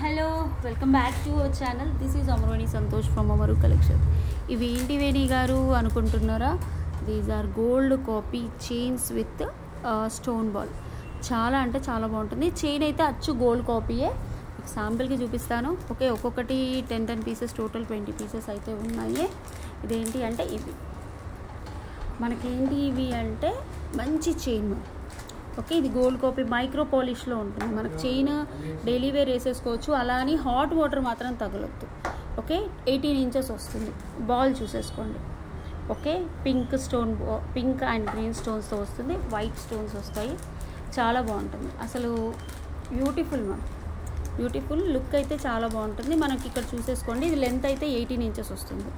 Hello welcome back to our channel. This is అమరోని Santosh from Amaru collection. ఇవి ఏంటి వేణి గారు అనుకుంటున్నారా? These are gold copy chains with stone ball. చాలా అంటే చాలా బాగుంటుంది. చైన్ అయితే అచ్చు గోల్డ్ కాపీయే. శాంపిల్కి చూపిస్తాను. ఓకే, ఒక్కొక్కటి 10 పీసెస్, టోటల్ 20 పీసెస్ అయితే ఉన్నాయి. ఇదేంటి అంటే ఇవి మనకేంటి ఇవి అంటే మంచి చైన్. ఓకే, ఇది గోల్డ్ కాపీ మైక్రో పాలిష్లో ఉంటుంది. మనకు చైన్ డైలీ వేర్ వేసేసుకోవచ్చు. అలా అని హాట్ వాటర్ మాత్రం తగలొద్దు. ఓకే, 18 ఇంచెస్ వస్తుంది. బాల్ చూసేసుకోండి. ఓకే, పింక్ అండ్ గ్రీన్ స్టోన్స్తో వస్తుంది. వైట్ స్టోన్స్ వస్తాయి. చాలా బాగుంటుంది. అసలు బ్యూటిఫుల్ లుక్ అయితే చాలా బాగుంటుంది. మనకి ఇక్కడ చూసేసుకోండి. ఇది లెంత్ అయితే 18 ఇంచెస్ వస్తుంది.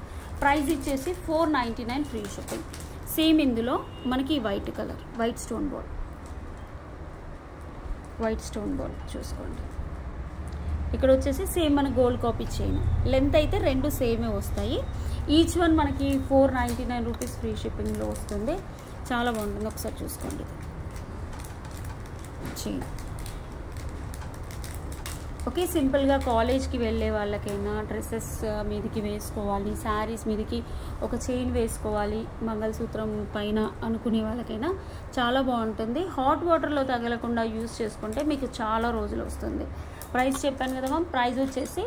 ప్రైస్ ఇచ్చేసి 499 ఫ్రీ షిప్పింగ్. సేమ్ ఇందులో మనకి white colour white stone ball చూసుకోండి. ఇక్కడ వచ్చేసి సేమ్ మన గోల్డ్ కాపీ చైన్. లెంత్ అయితే రెండు సేమే వస్తాయి. ఈచ్ వన్ మనకి 499 రూపీస్ ఫ్రీ షిప్పింగ్లో వస్తుంది. చాలా బాగుంటుంది. ఒకసారి చూసుకోండి చైన్. ఓకే, సింపుల్గా కాలేజ్కి వెళ్ళే వాళ్ళకైనా, డ్రెస్సెస్ మీదకి వేసుకోవాలి, శారీస్ మీదకి ఒక చైన్ వేసుకోవాలి, మంగళసూత్రం పైన అనుకునే వాళ్ళకైనా చాలా బాగుంటుంది. హాట్ వాటర్లో తగలకుండా యూజ్ చేసుకుంటే మీకు చాలా రోజులు వస్తుంది. ప్రైస్ చెప్పాను కదా మ్యామ్. ప్రైస్ వచ్చేసి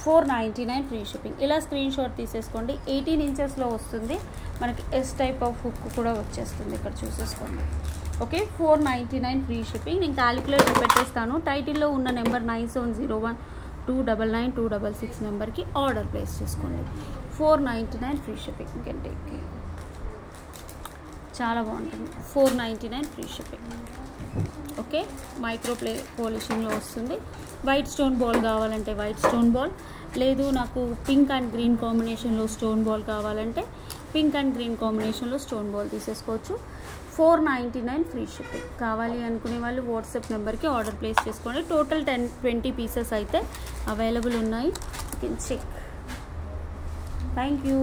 499 ఫ్రీ షిప్పింగ్. ఇలా స్క్రీన్ షాట్ తీసేసుకోండి. 18 ఇంచెస్లో వస్తుంది. మనకి ఎస్ టైప్ ఆఫ్ హుక్ కూడా వచ్చేస్తుంది. ఇక్కడ చూసేసుకోండి. Okay, 499 free shipping. నేను క్యాలిక్యులేటర్ పెట్టేస్తాను. టైటిల్లో ఉన్న నెంబర్ 9701299266 నెంబర్కి ఆర్డర్ ప్లేస్ చేసుకోండి. 499 ఫ్రీ షిప్పింగ్. చాలా బాగుంటుంది. 499 ఫ్రీ షిప్పింగ్. ఓకే, మైక్రో పాలిషింగ్లో వస్తుంది. వైట్ స్టోన్ బాల్ కావాలంటే వైట్ స్టోన్ బాల్, లేదు నాకు పింక్ అండ్ గ్రీన్ కాంబినేషన్లో స్టోన్ బాల్ కావాలంటే పింక్ అండ్ గ్రీన్ కాంబినేషన్లో స్టోన్ బాల్ తీసేసుకోవచ్చు. 499 ఫ్రీ షిప్పింగ్. కావాలి అనుకునే వాళ్ళు వాట్సాప్ నెంబర్కి ఆర్డర్ ప్లేస్ చేసుకోండి. టోటల్ 20 పీసెస్ అయితే అవైలబుల్ ఉన్నాయి. You can check. Thank you.